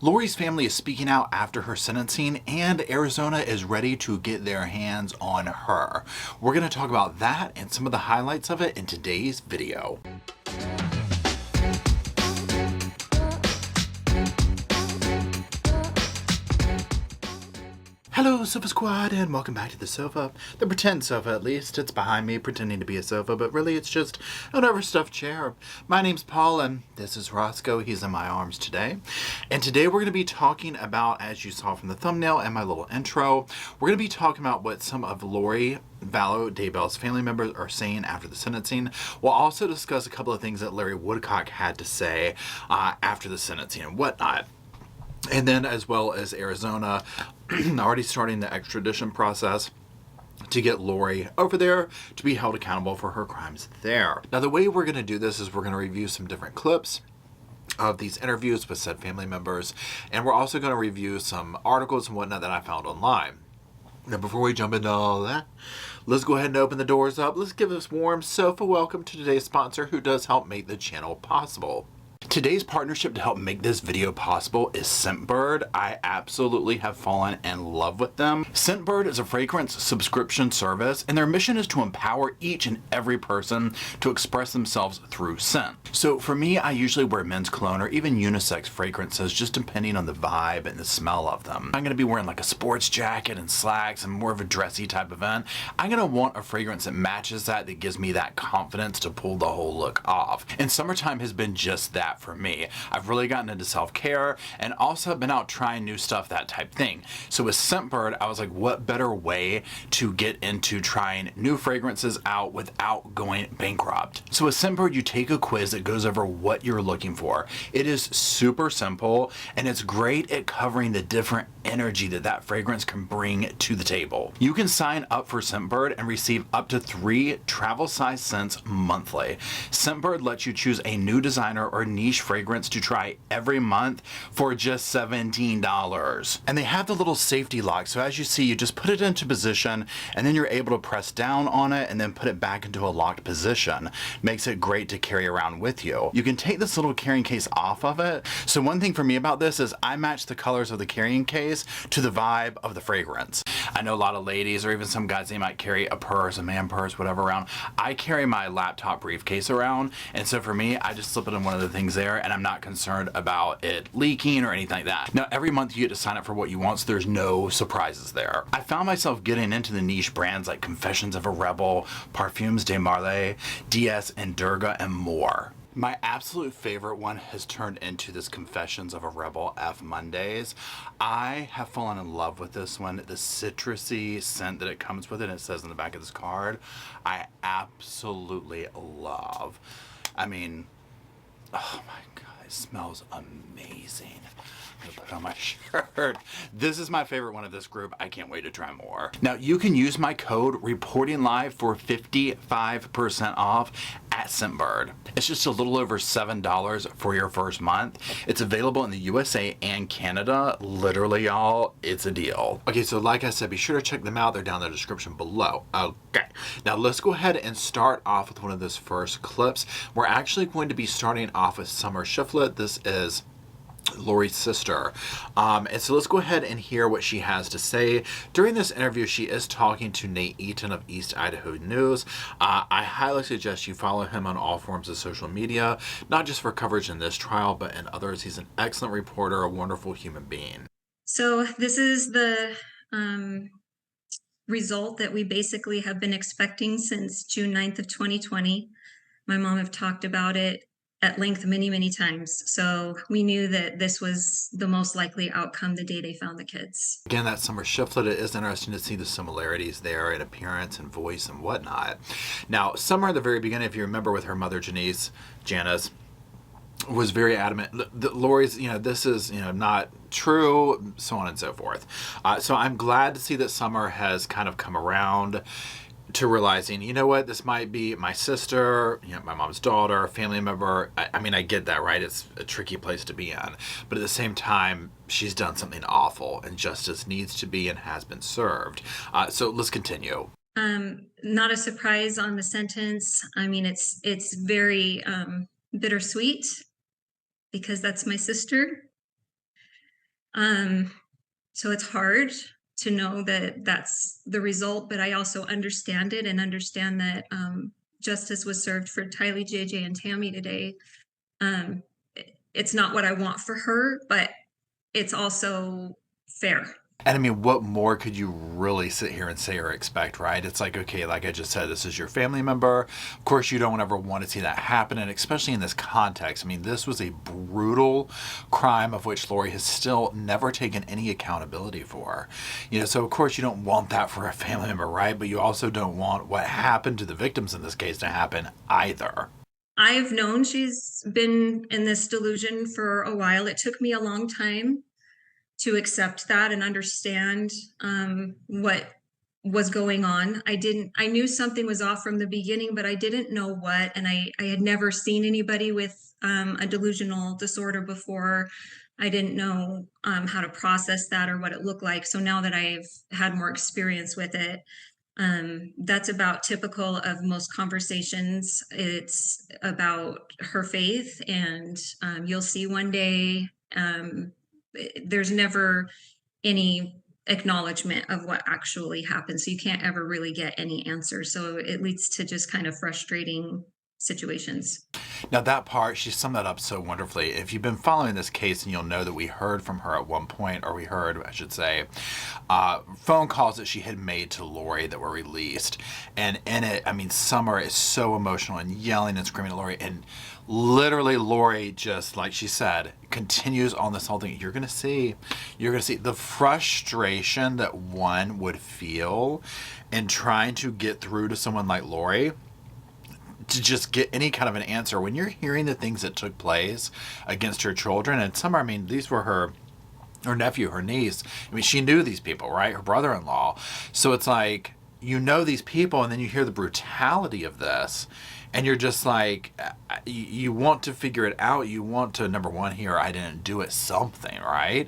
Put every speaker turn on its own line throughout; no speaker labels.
Lori's family is speaking out after her sentencing, and Arizona is ready to get their hands on her. We're going to talk about that and some of the highlights of it in today's video. Hello, Sofa Squad, and welcome back to the sofa. The pretend sofa, at least. It's behind me, pretending to be a sofa, but really it's just an overstuffed chair. My name's Paul, and this is Roscoe. He's in my arms today. And today we're going to be talking about, as you saw from the thumbnail and my little intro, we're going to be talking about what some of Lori Vallow Daybell's family members are saying after the sentencing. We'll also discuss a couple of things that Larry Woodcock had to say after the sentencing and whatnot. And then, as well as Arizona, already starting the extradition process to get Lori over there to be held accountable for her crimes there. Now, the way we're going to do this is we're going to review some different clips of these interviews with said family members, and we're also going to review some articles and whatnot that I found online. Now, before we jump into all that, let's go ahead and open the doors up. Let's give this warm sofa welcome to today's sponsor, who does help make the channel possible. Today's partnership to help make this video possible is Scentbird. I absolutely have fallen in love with them. Scentbird is a fragrance subscription service, and their mission is to empower each and every person to express themselves through scent. So for me, I usually wear men's cologne or even unisex fragrances, just depending on the vibe and the smell of them. I'm going to be wearing like a sports jacket and slacks and more of a dressy type event. I'm going to want a fragrance that matches that gives me that confidence to pull the whole look off. And summertime has been just that for me. I've really gotten into self-care and also been out trying new stuff, that type thing. So with Scentbird, I was like, what better way to get into trying new fragrances out without going bankrupt? So with Scentbird, you take a quiz that goes over what you're looking for. It is super simple, and it's great at covering the different energy that fragrance can bring to the table. You can sign up for Scentbird and receive up to 3 travel-size scents monthly. Scentbird lets you choose a new designer or niche fragrance to try every month for just $17. And they have the little safety lock, so as you see, you just put it into position and then you're able to press down on it and then put it back into a locked position. Makes it great to carry around with you. You can take this little carrying case off of it. So one thing for me about this is I match the colors of the carrying case to the vibe of the fragrance. I know a lot of ladies or even some guys, they might carry a purse, a man purse, whatever around. I carry my laptop briefcase around, and so for me, I just slip it in one of the things there, and I'm not concerned about it leaking or anything like that. Now, every month you get to sign up for what you want, so there's no surprises there. I found myself getting into the niche brands like Confessions of a Rebel, Parfums de Marley, DS and Durga, and more. My absolute favorite one has turned into this Confessions of a Rebel F Mondays. I have fallen in love with this one. The citrusy scent that it comes with, it says on the back of this card, I absolutely love. I mean, oh my God, it smells amazing. I'm gonna put it on my shirt. This is my favorite one of this group. I can't wait to try more. Now, you can use my code ReportingLive for 55% off at Scentbird. It's just a little over $7 for your first month. It's available in the USA and Canada. Literally, y'all, it's a deal. Okay, so like I said, be sure to check them out. They're down in the description below. Okay, now let's go ahead and start off with one of those first clips. We're actually going to be starting off with Summer Shiflett. This is Lori's sister. And so let's go ahead and hear what she has to say. During this interview, she is talking to Nate Eaton of East Idaho News. I highly suggest you follow him on all forms of social media, not just for coverage in this trial, but in others. He's an excellent reporter, a wonderful human being.
So this is the result that we basically have been expecting since June 9th of 2020. My mom have talked about it at length many times. So we knew that this was the most likely outcome the day they found the kids.
Again, that Summer Shiflett, it is interesting to see the similarities there in appearance and voice and whatnot. Now, Summer at the very beginning, if you remember with her mother, Janice, was very adamant. Lori's, this is, not true, so on and so forth. So I'm glad to see that Summer has kind of come around to realizing, you know what, this might be my sister, my mom's daughter, family member. I mean, I get that, right? It's a tricky place to be in. But at the same time, she's done something awful, and justice needs to be and has been served. So let's continue.
Not a surprise on the sentence. I mean, it's very bittersweet because that's my sister. Um, so it's hard to know that that's the result, but I also understand it and understand that justice was served for Tylee, JJ, and Tammy today. It's not what I want for her, but it's also fair.
And I mean, what more could you really sit here and say or expect, right? It's like, okay, like I just said, this is your family member. Of course, you don't ever want to see that happen. And especially in this context, I mean, this was a brutal crime of which Lori has still never taken any accountability for. So of course, you don't want that for a family member, right? But you also don't want what happened to the victims in this case to happen either.
I've known she's been in this delusion for a while. It took me a long time to accept that and understand what was going on. I knew something was off from the beginning, but I didn't know what. And I had never seen anybody with a delusional disorder before. I didn't know how to process that or what it looked like. So now that I've had more experience with it, that's about typical of most conversations. It's about her faith, and you'll see one day. There's never any acknowledgement of what actually happened, so you can't ever really get any answers. So it leads to just kind of frustrating situations.
Now, that part, she summed that up so wonderfully. If you've been following this case, and you'll know that we heard from her at one point, or we heard, I should say, phone calls that she had made to Lori that were released. And in it, I mean, Summer is so emotional and yelling and screaming at Lori. And literally, Lori, just like she said, continues on this whole thing. You're going to see the frustration that one would feel in trying to get through to someone like Lori, to just get any kind of an answer when you're hearing the things that took place against her children. And Summer, I mean, these were her nephew, her niece. I mean, she knew these people, right? Her brother-in-law. So it's like, these people, and then you hear the brutality of this, and you're just like, you want to figure it out. You want to, number one, hear, I didn't do it, something, right?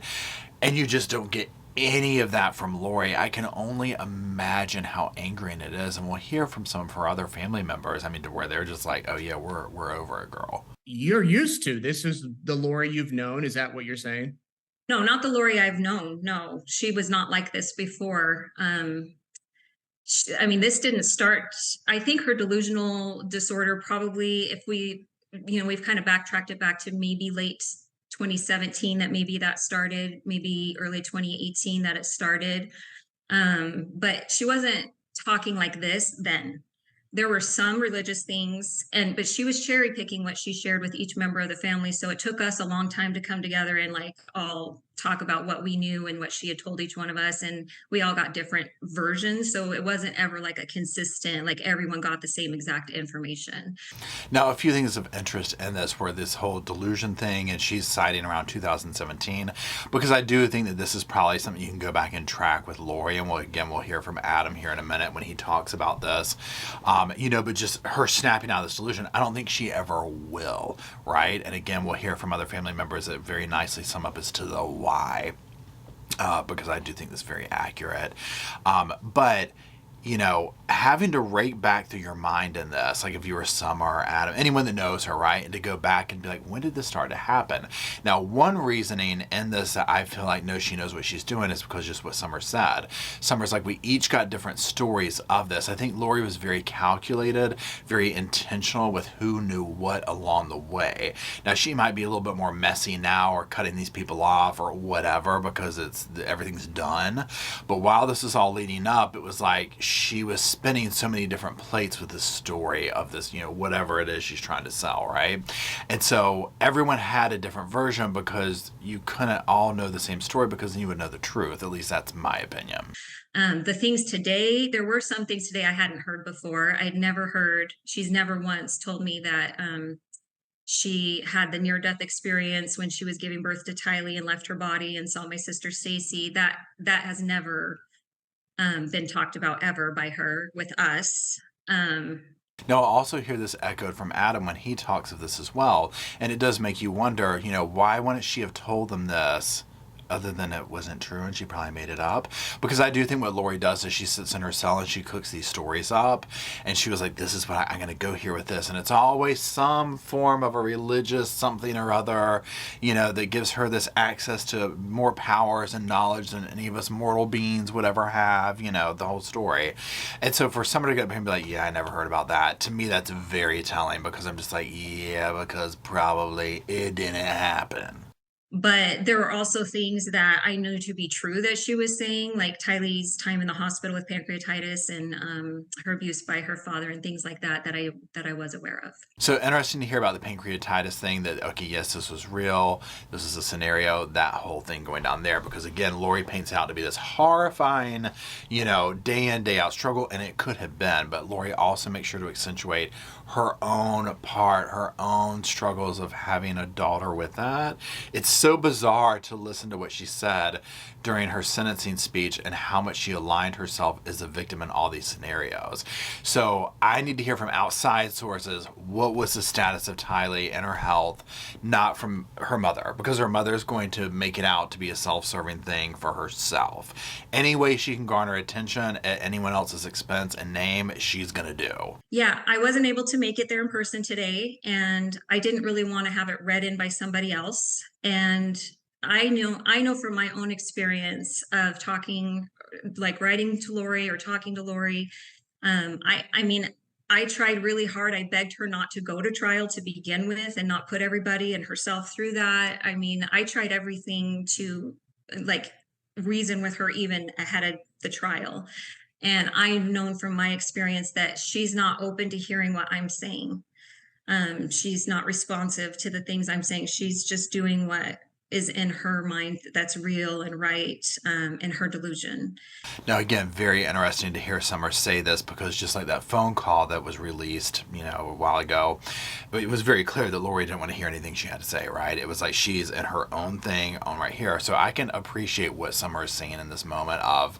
And you just don't get any of that from Lori. I can only imagine how angering it is. And we'll hear from some of her other family members, I mean, to where they're just like, oh yeah, we're over it, girl.
You're used to this. Is the Lori you've known? Is that what you're saying?
No, not the Lori I've known. No, she was not like this before. I mean, this didn't start. I think her delusional disorder probably, if we've kind of backtracked it back to maybe late 2017, that maybe that started, maybe early 2018 that it started. But she wasn't talking like this then. There were some religious things, but she was cherry picking what she shared with each member of the family. So it took us a long time to come together and like all talk about what we knew and what she had told each one of us. And we all got different versions. So it wasn't ever like a consistent, like everyone got the same exact information.
Now, a few things of interest in this were this whole delusion thing, and she's citing around 2017, because I do think that this is probably something you can go back and track with Lori, and we'll hear from Adam here in a minute when he talks about this. But just her snapping out of this delusion, I don't think she ever will, right? And again, we'll hear from other family members that very nicely sum up as to the why, because I do think that's very accurate. But having to rake back through your mind in this, like if you were Summer or Adam, anyone that knows her, right? And to go back and be like, when did this start to happen? Now, one reasoning in this that I feel like she knows what she's doing is because just what Summer said. Summer's like, we each got different stories of this. I think Lori was very calculated, very intentional with who knew what along the way. Now, she might be a little bit more messy now, or cutting these people off or whatever, because everything's done. But while this is all leading up, it was like she was spinning so many different plates with the story of this, whatever it is she's trying to sell, right? And so everyone had a different version, because you couldn't all know the same story, because then you would know the truth. At least that's my opinion.
The things today, there were some things today I hadn't heard before. I'd never heard, she's never once told me that she had the near-death experience when she was giving birth to Tylee and left her body and saw my sister Stacy. That has never been talked about ever by her with us.
Now, I'll also hear this echoed from Adam when he talks of this as well. And it does make you wonder, why wouldn't she have told them this other than it wasn't true and she probably made it up. Because I do think what Lori does is she sits in her cell and she cooks these stories up, and she was like, this is what I'm going to go here with this. And it's always some form of a religious something or other, that gives her this access to more powers and knowledge than any of us mortal beings would ever have, the whole story. And so for somebody to get up here and be like, yeah, I never heard about that, to me that's very telling, because I'm just like, yeah, because probably it didn't happen.
But there were also things that I knew to be true that she was saying, like Tylee's time in the hospital with pancreatitis and her abuse by her father and things like that I was aware of.
So interesting to hear about the pancreatitis thing, that, okay, yes, this was real. This is a scenario, that whole thing going down there, because again, Lori paints out to be this horrifying, day in, day out struggle, and it could have been, but Lori also makes sure to accentuate her own part, her own struggles of having a daughter with that. It's so bizarre to listen to what she said during her sentencing speech and how much she aligned herself as a victim in all these scenarios. So I need to hear from outside sources what was the status of Tylee and her health, not from her mother, because her mother is going to make it out to be a self-serving thing for herself. Any way she can garner attention at anyone else's expense and name, she's going to do.
Yeah, I wasn't able to make it there in person today, and I didn't really want to have it read in by somebody else. And I know from my own experience of talking, like writing to Lori or talking to Lori, I tried really hard. I begged her not to go to trial to begin with and not put everybody and herself through that. I tried everything to reason with her even ahead of the trial. And I've known from my experience that she's not open to hearing what I'm saying. She's not responsive to the things I'm saying. She's just doing what is in her mind that's real and right, in her delusion.
Now, again, very interesting to hear Summer say this, because just like that phone call that was released, a while ago, it was very clear that Lori didn't want to hear anything she had to say, right? It was like she's in her own thing on right here. So I can appreciate what Summer is saying in this moment of,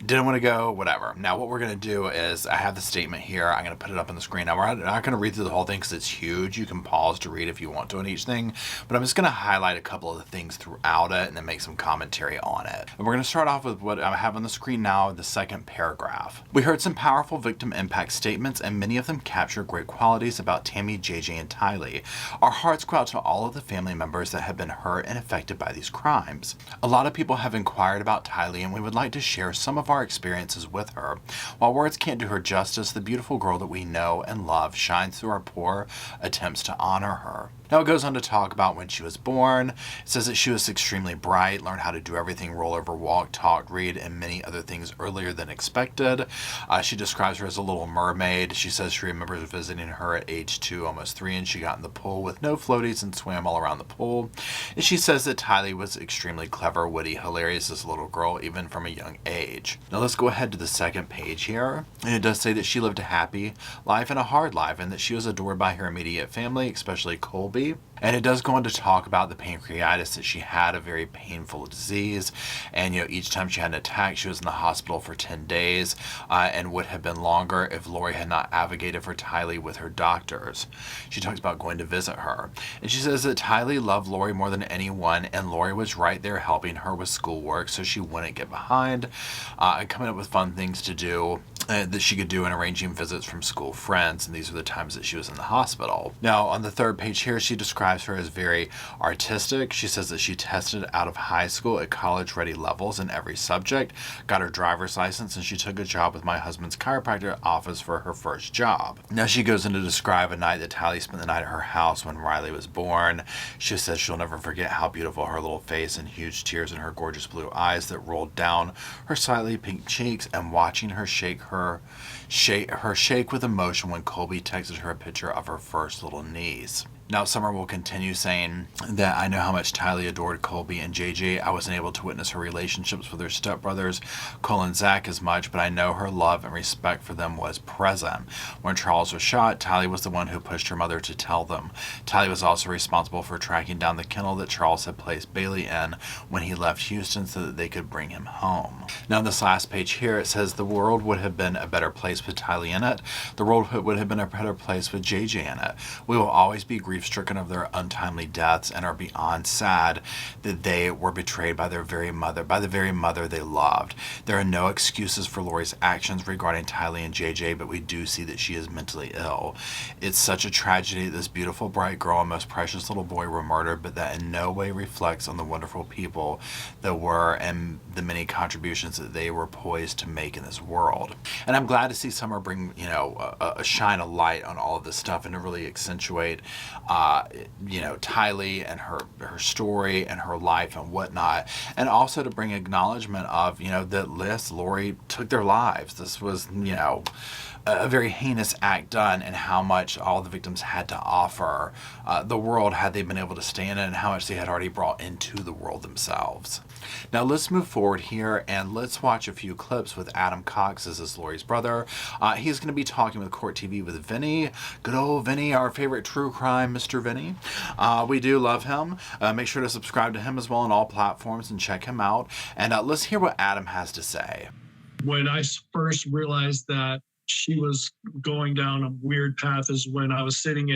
didn't want to go, whatever. Now, what we're going to do is, I have the statement here. I'm going to put it up on the screen. Now, we're not going to read through the whole thing because it's huge. You can pause to read if you want to on each thing. But I'm just going to highlight a couple of the things throughout it and then make some commentary on it. And we're going to start off with what I have on the screen now, the second paragraph. We heard some powerful victim impact statements, and many of them capture great qualities about Tammy, JJ, and Tylee. Our hearts go out to all of the family members that have been hurt and affected by these crimes. A lot of people have inquired about Tylee, and we would like to share some of our experiences with her. While words can't do her justice, the beautiful girl that we know and love shines through our poor attempts to honor her. Now it goes on to talk about when she was born. It says that she was extremely bright, learned how to do everything, roll over, walk, talk, read, and many other things earlier than expected. She describes her as a little mermaid. She says she remembers visiting her at age 2, almost 3, and she got in the pool with no floaties and swam all around the pool. And she says that Tylee was extremely clever, witty, hilarious as a little girl, even from a young age. Now let's go ahead to the second page here. And it does say that she lived a happy life and a hard life, and that she was adored by her immediate family, especially Colby. And it does go on to talk about the pancreatitis, that she had a very painful disease, and each time she had an attack, she was in the hospital for 10 days, and would have been longer if Lori had not advocated for Tylee with her doctors. She talks about going to visit her, and she says that Tylee loved Lori more than anyone, and Lori was right there helping her with schoolwork so she wouldn't get behind, and coming up with fun things to do that she could do, and arranging visits from school friends, and these are the times that she was in the hospital. Now, on the third page here, she describes her as very artistic. She says that she tested out of high school at college-ready levels in every subject, got her driver's license, and she took a job with my husband's chiropractor office for her first job. Now, she goes in to describe a night that Tylee spent the night at her house when Riley was born. She says she'll never forget how beautiful her little face and huge tears in her gorgeous blue eyes that rolled down her slightly pink cheeks, and watching her shake with emotion when Colby texted her a picture of her first little niece. Now, Summer will continue saying that I know how much Tylee adored Colby and JJ. I wasn't able to witness her relationships with her stepbrothers, Cole and Zach, as much, but I know her love and respect for them was present. When Charles was shot, Tylee was the one who pushed her mother to tell them. Tylee was also responsible for tracking down the kennel that Charles had placed Bailey in when he left Houston so that they could bring him home. Now, on this last page here, it says the world would have been a better place with Tylee in it. The world would have been a better place with JJ in it. We will always be grieving grief-stricken of their untimely deaths and are beyond sad that they were betrayed by their very mother, by the very mother they loved. There are no excuses for Lori's actions regarding Tylee and JJ, but we do see that she is mentally ill. It's such a tragedy that this beautiful, bright girl and most precious little boy were murdered, but that in no way reflects on the wonderful people that were and the many contributions that they were poised to make in this world. And I'm glad to see Summer bring, a shine of light on all of this stuff and to really accentuate, Tylee and her story and her life and whatnot, and also to bring acknowledgement of, that Lori took their lives. This was, a very heinous act done, and how much all the victims had to offer the world had they been able to stay in it, and how much they had already brought into the world themselves. Now let's move forward here and let's watch a few clips with Adam Cox as Lori's brother. He's going to be talking with Court TV with Vinny. Good old Vinny, our favorite true crime Mr. Vinny. We do love him. Make sure to subscribe to him as well on all platforms and check him out. And let's hear what Adam has to say.
When I first realized that she was going down a weird path is when I was standing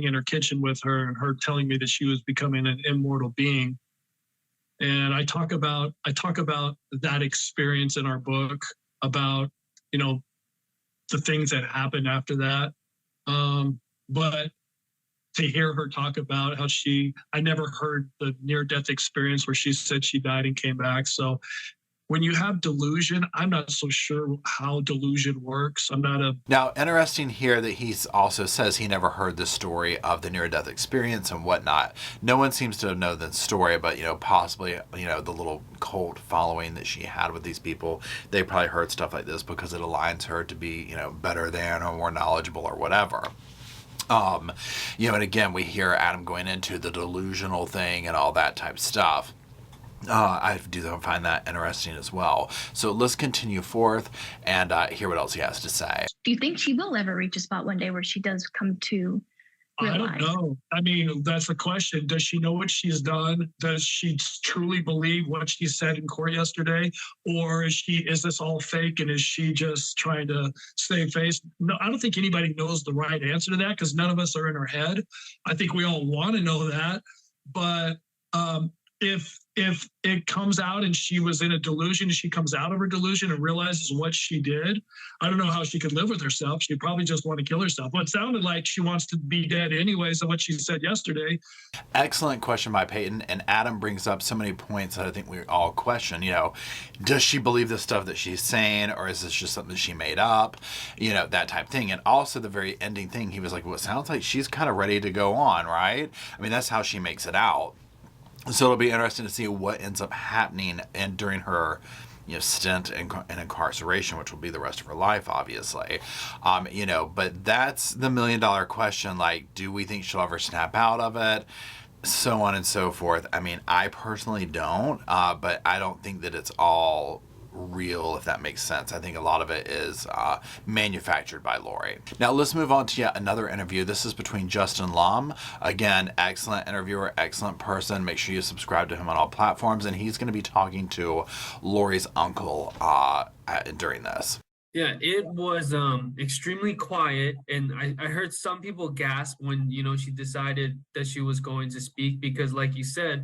in her kitchen with her and her telling me that she was becoming an immortal being. And I talk about that experience in our book, about, the things that happened after that. But to hear her talk about how I never heard the near-death experience where she said she died and came back. So when you have delusion, I'm not so sure how delusion works.
Now, interesting here that he also says he never heard the story of the near-death experience and whatnot. No one seems to know the story, but, possibly, the little cult following that she had with these people, they probably heard stuff like this because it aligns her to be, better than or more knowledgeable or whatever. And again, we hear Adam going into the delusional thing and all that type of stuff. I do find that interesting as well. So let's continue forth and hear what else he has to say.
Do you think she will ever reach a spot one day where she does come to realize?
I don't know. I mean, that's the question. Does she know what she's done? Does she truly believe what she said in court yesterday? Or is this all fake, and is she just trying to save face? No, I don't think anybody knows the right answer to that, because none of us are in her head. I think we all want to know that. But if it comes out and she was in a delusion, she comes out of her delusion and realizes what she did, I don't know how she could live with herself. She'd probably just want to kill herself. Well, it sounded like she wants to be dead anyways, of what she said yesterday.
Excellent question by Peyton, and Adam brings up so many points that I think we all question. Does she believe the stuff that she's saying, or is this just something that she made up? That type thing. And also the very ending thing, he was like, well, it sounds like she's kind of ready to go on, right? I mean, that's how she makes it out. So it'll be interesting to see what ends up happening and during her, stint in incarceration, which will be the rest of her life, obviously. But that's the $1 million question. Like, do we think she'll ever snap out of it? So on and so forth. I mean, I personally don't, but I don't think that it's all real, if that makes sense. I think a lot of it is manufactured by Lori. Now let's move on to yet another interview. This is between Justin Lum. Again, excellent interviewer, excellent person. Make sure you subscribe to him on all platforms, and he's going to be talking to Lori's uncle during this.
Yeah, it was extremely quiet, and I heard some people gasp when, she decided that she was going to speak, because like you said,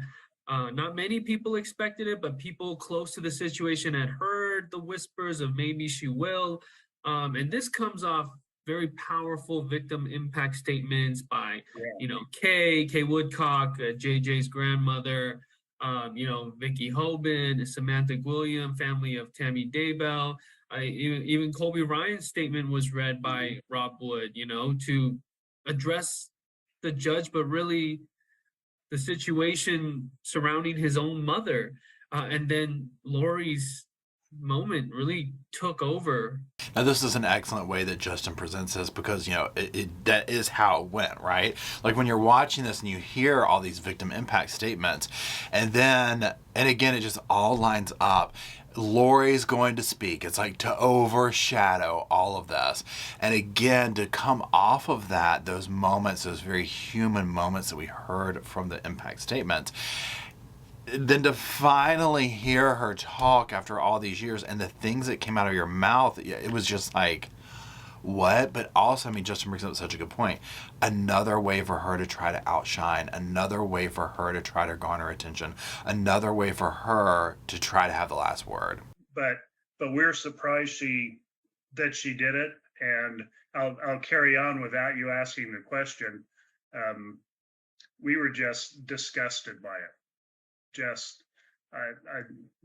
not many people expected it, but people close to the situation had heard the whispers of maybe she will. And this comes off very powerful victim impact statements by, Kay Woodcock, JJ's grandmother, Vicky Hoban, Samantha William, family of Tammy Daybell. Even Colby Ryan's statement was read by Rob Wood, to address the judge, but really the situation surrounding his own mother. And then Lori's moment really took over.
Now, this is an excellent way that Justin presents this, because, that is how it went, right? Like, when you're watching this and you hear all these victim impact statements, and again, it just all lines up. Lori's going to speak. It's like to overshadow all of this. And again, to come off of that, those moments, those very human moments that we heard from the impact statements, then to finally hear her talk after all these years and the things that came out of your mouth, it was just like, what? But also, I mean, Justin brings up such a good point. Another way for her to try to outshine, another way for her to try to garner attention, another way for her to try to have the last word.
But we're surprised that she did it. And I'll carry on without you asking the question. We were just disgusted by it. Just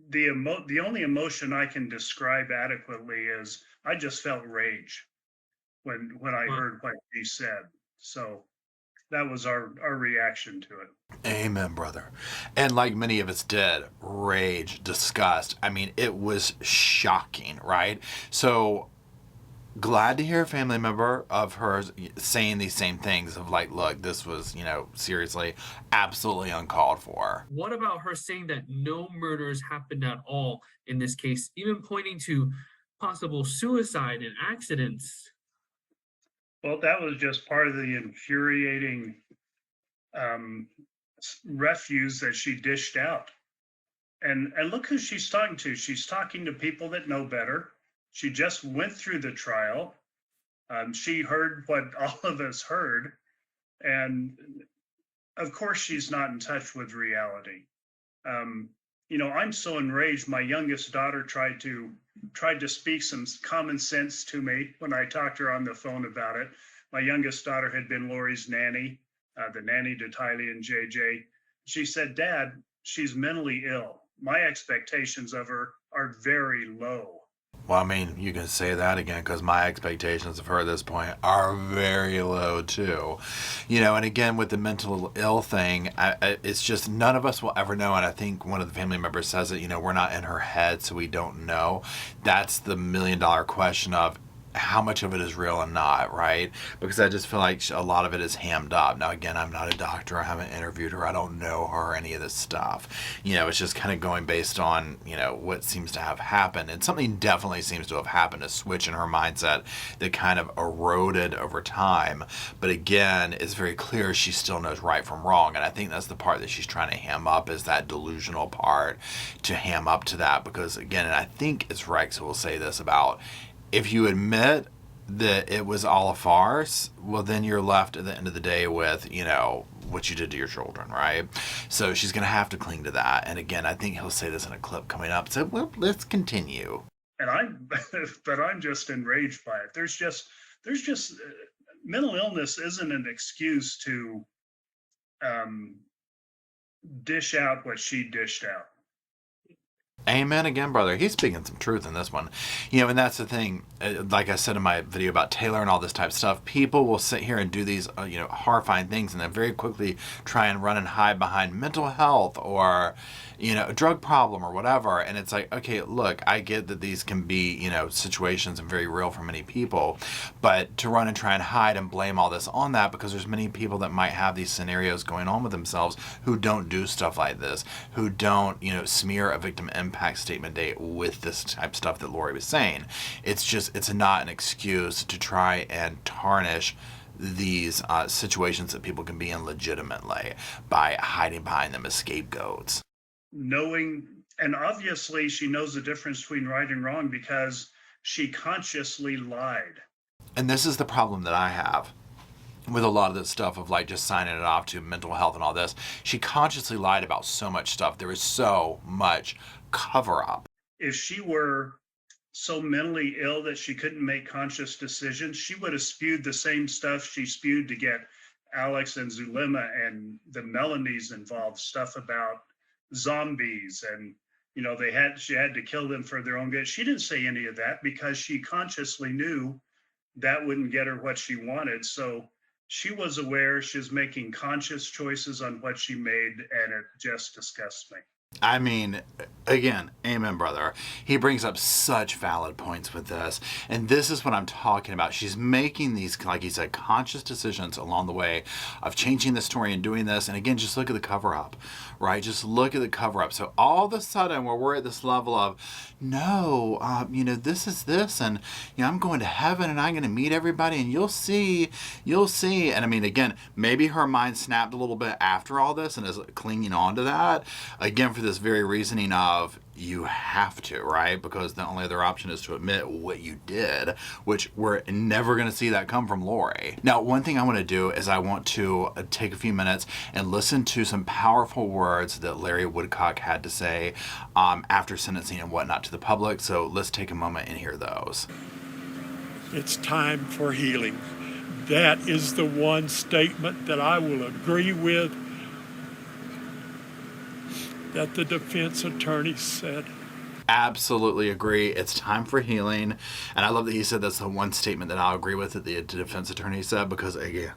the only emotion I can describe adequately is I just felt rage when I heard what she said. So that was our reaction to it.
Amen, brother. And like many of us did, rage, disgust. I mean, it was shocking, right? So glad to hear a family member of hers saying these same things of like, look, this was, seriously, absolutely uncalled for.
What about her saying that no murders happened at all in this case, even pointing to possible suicide and accidents?
Well, that was just part of the infuriating refuse that she dished out. And look who she's talking to. She's talking to people that know better. She just went through the trial. She heard what all of us heard. And of course, she's not in touch with reality. I'm so enraged. My youngest daughter tried to speak some common sense to me when I talked to her on the phone about it. My youngest daughter had been Lori's nanny, the nanny to Tylee and JJ. She said, Dad, she's mentally ill. My expectations of her are very low.
Well, I mean, you can say that again because my expectations of her at this point are very low too. And again, with the mental ill thing, it's just none of us will ever know. And I think one of the family members says it, we're not in her head, so we don't know. That's the $1 million question of how much of it is real and not, right? Because I just feel like a lot of it is hammed up. Now, again, I'm not a doctor. I haven't interviewed her. I don't know her or any of this stuff. It's just kind of going based on, what seems to have happened. And something definitely seems to have happened, a switch in her mindset that kind of eroded over time. But again, it's very clear she still knows right from wrong. And I think that's the part that she's trying to ham up, is that delusional part, to ham up to that. Because again, and I think it's Rex who will say this about, if you admit that it was all a farce, well, then you're left at the end of the day with, what you did to your children, right? So she's going to have to cling to that. And again, I think he'll say this in a clip coming up. So let's continue.
And I'm just enraged by it. There's just mental illness isn't an excuse to dish out what she dished out.
Amen again, brother. He's speaking some truth in this one. And that's the thing. Like I said in my video about Taylor and all this type of stuff, people will sit here and do these, horrifying things and then very quickly try and run and hide behind mental health or, a drug problem or whatever. And it's like, okay, look, I get that these can be, situations and very real for many people, but to run and try and hide and blame all this on that, because there's many people that might have these scenarios going on with themselves who don't do stuff like this, who don't, smear a victim impact statement date with this type of stuff that Lori was saying. It's not an excuse to try and tarnish these situations that people can be in legitimately by hiding behind them as scapegoats.
Knowing, and obviously she knows the difference between right and wrong because she consciously lied.
And this is the problem that I have with a lot of this stuff of like just signing it off to mental health and all this. She consciously lied about so much stuff. There is so much cover up.
If she were so mentally ill that she couldn't make conscious decisions, she would have spewed the same stuff she spewed to get Alex and Zulema and the Melanies involved, stuff about zombies and she had to kill them for their own good. She didn't say any of that because she consciously knew that wouldn't get her what she wanted. So she was aware, she was making conscious choices on what she made, and it just disgusts me.
I mean, again, amen, brother. He brings up such valid points with this. And this is what I'm talking about. She's making these, like he said, conscious decisions along the way of changing the story and doing this. And again, just look at the cover up, right? Just look at the cover up. So all of a sudden, where we're at this level of, no, this is this. And, I'm going to heaven and I'm going to meet everybody and you'll see. And I mean, again, maybe her mind snapped a little bit after all this and is clinging on to that. Again, for this very reasoning of you have to, right? Because the only other option is to admit what you did, which we're never going to see that come from Lori. Now, one thing I want to do is I want to take a few minutes and listen to some powerful words that Larry Woodcock had to say after sentencing and whatnot to the public. So let's take a moment and hear those.
It's time for healing. That is the one statement that I will agree with that the defense attorney said.
Absolutely agree. It's time for healing. And I love that he said that's the one statement that I'll agree with that the defense attorney said, because again,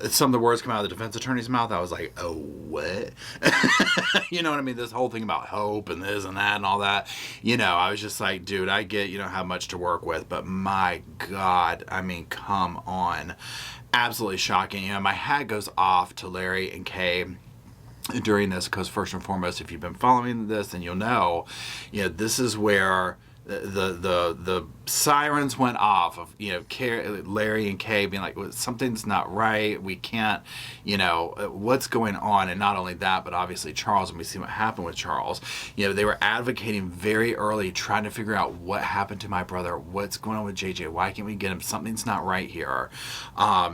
some of the words come out of the defense attorney's mouth. I was like, oh, what? You know what I mean? This whole thing about hope and this and that and all that. You know, I was just like, dude, I get you don't have much to work with, but my God, I mean, come on. Absolutely shocking. You know, my hat goes off to Larry and Kay during this, because first and foremost, if you've been following this, then you'll know, you know, this is where the sirens went off of, you know, Larry and Kay being like, well, something's not right, we can't, you know, what's going on. And not only that, but obviously Charles, and we see what happened with Charles. You know, they were advocating very early, trying to figure out what happened to my brother, what's going on with JJ, why can't we get him, something's not right here.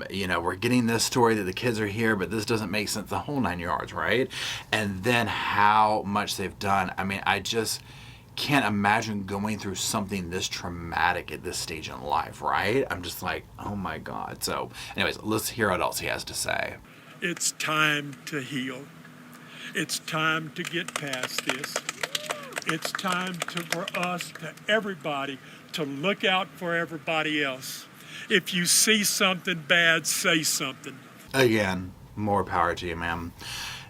You know, we're getting this story that the kids are here, but this doesn't make sense, the whole 9 yards, right? And then how much they've done. I mean, I just can't imagine going through something this traumatic at this stage in life, right? I'm just like, oh my God. So anyways, let's hear what else he has to say.
It's time to heal. It's time to get past this. It's time for us, to everybody, to look out for everybody else. If you see something bad, say something.
Again, more power to you, ma'am.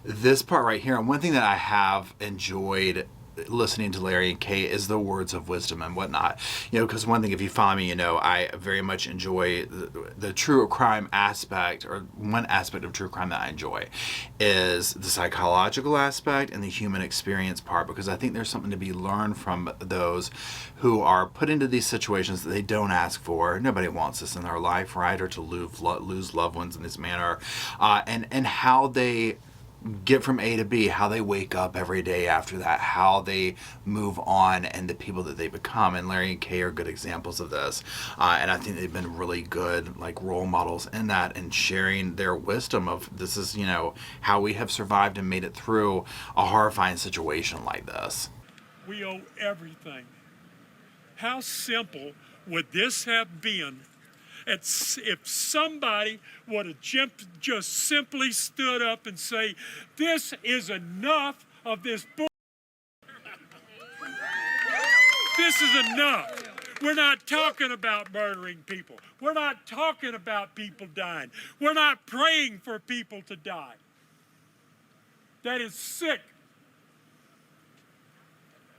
This part right here, and one thing that I have enjoyed listening to Larry and Kay is the words of wisdom and whatnot. You know, because one thing, if you follow me, you know, I very much enjoy the true crime aspect, or one aspect of true crime that I enjoy is the psychological aspect and the human experience part, because I think there's something to be learned from those who are put into these situations that they don't ask for. Nobody wants this in their life, right? Or to lose loved ones in this manner, and how they get from A to B, how they wake up every day after that, how they move on, and the people that they become. And Larry and Kay are good examples of this. And I think they've been really good, like, role models in that, and sharing their wisdom of this is, you know, how we have survived and made it through a horrifying situation like this.
We owe everything. How simple would this have been if somebody would have just simply stood up and say, this is enough of this bull. This is enough. We're not talking about murdering people. We're not talking about people dying. We're not praying for people to die. That is sick.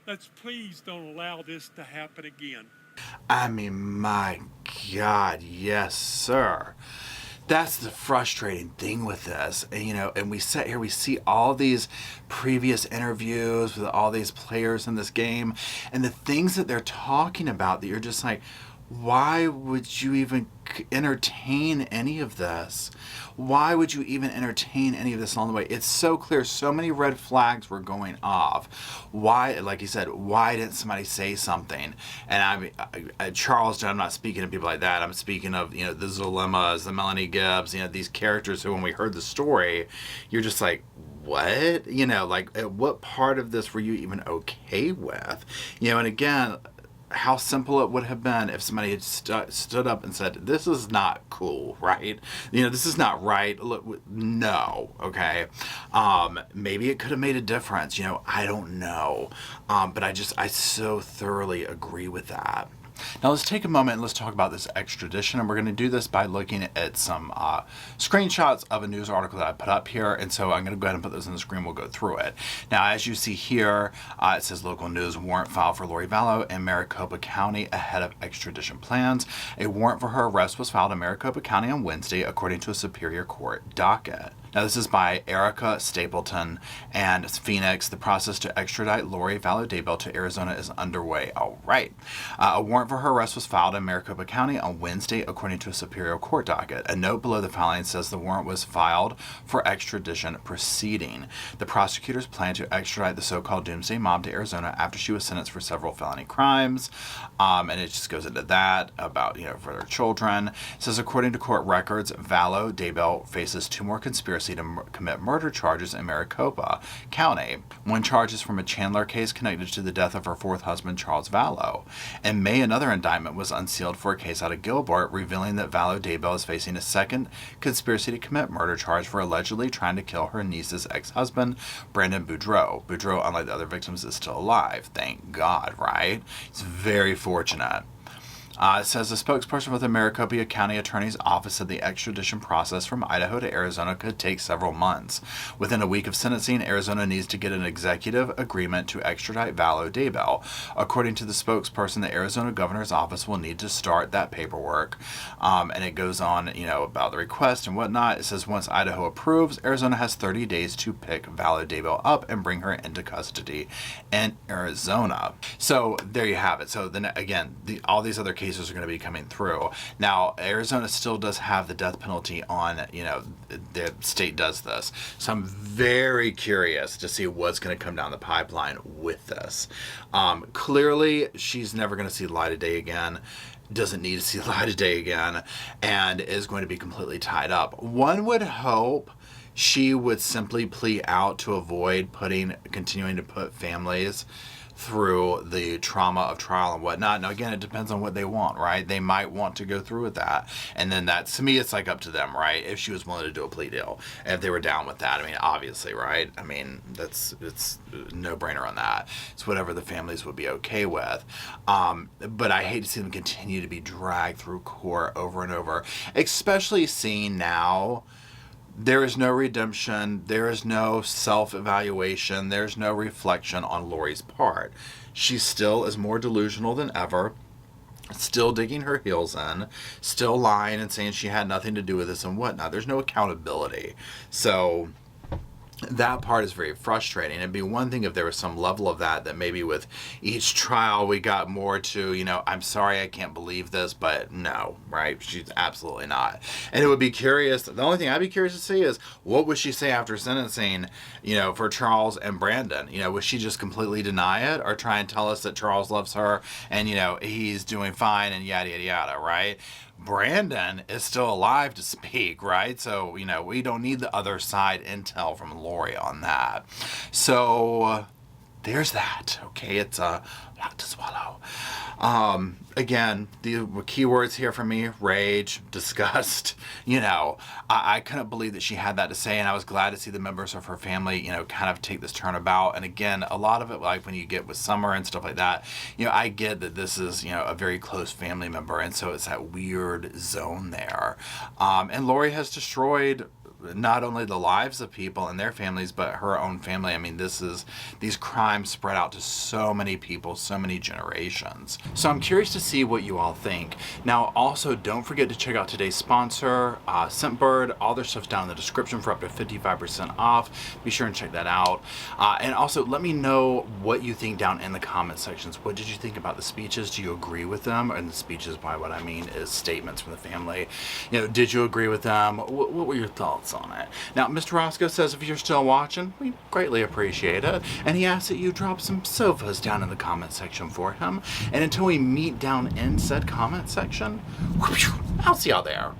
Let's please don't allow this to happen again.
I mean, my God, yes, sir. That's the frustrating thing with this. And, you know, and we sit here, we see all these previous interviews with all these players in this game, and the things that they're talking about that you're just like, why would you even entertain any of this? Why would you even entertain any of this along the way? It's so clear. So many red flags were going off. Why, like you said, why didn't somebody say something? And I mean, Charles, I'm not speaking of people like that. I'm speaking of, you know, the Zulemas, the Melanie Gibbs, you know, these characters who, when we heard the story, you're just like, what? You know, like, what part of this were you even okay with? You know, and again, how simple it would have been if somebody had stood up and said, this is not cool, right? You know, this is not right. Look, no, okay? Maybe it could have made a difference, you know, I don't know. But I so thoroughly agree with that. Now let's take a moment and let's talk about this extradition, and we're going to do this by looking at some screenshots of a news article that I put up here, and so I'm going to go ahead and put those on the screen. We'll go through it. Now, as you see here, it says local news warrant filed for Lori Vallow in Maricopa County ahead of extradition plans. A warrant for her arrest was filed in Maricopa County on Wednesday, according to a Superior Court docket. Now, this is by Erica Stapleton and Phoenix. The process to extradite Lori Vallow Daybell to Arizona is underway. All right. A warrant for her arrest was filed in Maricopa County on Wednesday, according to a Superior Court docket. A note below the filing says the warrant was filed for extradition proceeding. The prosecutors plan to extradite the so-called Doomsday Mom to Arizona after she was sentenced for several felony crimes. And it just goes into that about, for their children. It says, according to court records, Vallow Daybell faces 2 more conspiracy to commit murder charges in Maricopa County. One charge is from a Chandler case connected to the death of her 4th husband, Charles Vallow. In May, another indictment was unsealed for a case out of Gilbert, revealing that Vallow Daybell is facing a second conspiracy to commit murder charge for allegedly trying to kill her niece's ex-husband, Brandon Boudreaux. Boudreaux, unlike the other victims, is still alive. Thank God, right? It's very fortunate. It says a spokesperson with the Maricopa County Attorney's Office said the extradition process from Idaho to Arizona could take several months. Within a week of sentencing, Arizona needs to get an executive agreement to extradite Vallow Daybell. According to the spokesperson, the Arizona governor's office will need to start that paperwork. And it goes on, about the request and whatnot. It says once Idaho approves, Arizona has 30 days to pick Vallow Daybell up and bring her into custody in Arizona. So there you have it. So then again, all these other cases are going to be coming through. Now, Arizona still does have the death penalty on, the state does this. So I'm very curious to see what's going to come down the pipeline with this. Clearly, she's never going to see the light of day again. Doesn't need to see the light of day again, and is going to be completely tied up. One would hope she would simply plea out to avoid continuing to put families through the trauma of trial and whatnot. Now, again, it depends on what they want, right? They might want to go through with that. And then to me, it's up to them, right? If she was willing to do a plea deal, if they were down with that, obviously, right? It's a no-brainer on that. It's whatever the families would be okay with. But I hate to see them continue to be dragged through court over and over, especially seeing now there is no redemption, there is no self-evaluation, there's no reflection on Lori's part. She still is more delusional than ever, still digging her heels in, still lying and saying she had nothing to do with this and whatnot. There's no accountability. So that part is very frustrating. It'd be one thing if there was some level of that maybe with each trial we got more to, I'm sorry, I can't believe this, but no, right? She's absolutely not. And it would be curious. The only thing I'd be curious to see is what would she say after sentencing, for Charles and Brandon? Would she just completely deny it or try and tell us that Charles loves her and, he's doing fine and yada, yada, yada, right? Brandon is still alive to speak, right? So, we don't need the other side intel from Lori on that. So, there's that. Okay, it's a lot to swallow. Again, the keywords here for me: rage, disgust. I couldn't believe that she had that to say, and I was glad to see the members of her family, kind of take this turnabout. And again, a lot of it, like when you get with Summer and stuff like that, I get that this is, a very close family member, and so it's that weird zone there. And Lori has destroyed not only the lives of people and their families, but her own family. These crimes spread out to so many people, so many generations. So I'm curious to see what you all think. Now, also, don't forget to check out today's sponsor, Scentbird. All their stuff's down in the description for up to 55% off. Be sure and check that out. And also, let me know what you think down in the comment sections. What did you think about the speeches? Do you agree with them? And the speeches, by what I mean, is statements from the family. Did you agree with them? What were your thoughts on it? Now, Mr. Roscoe says if you're still watching, we greatly appreciate it, and he asks that you drop some sofas down in the comment section for him. And until we meet down in said comment section, I'll see y'all there.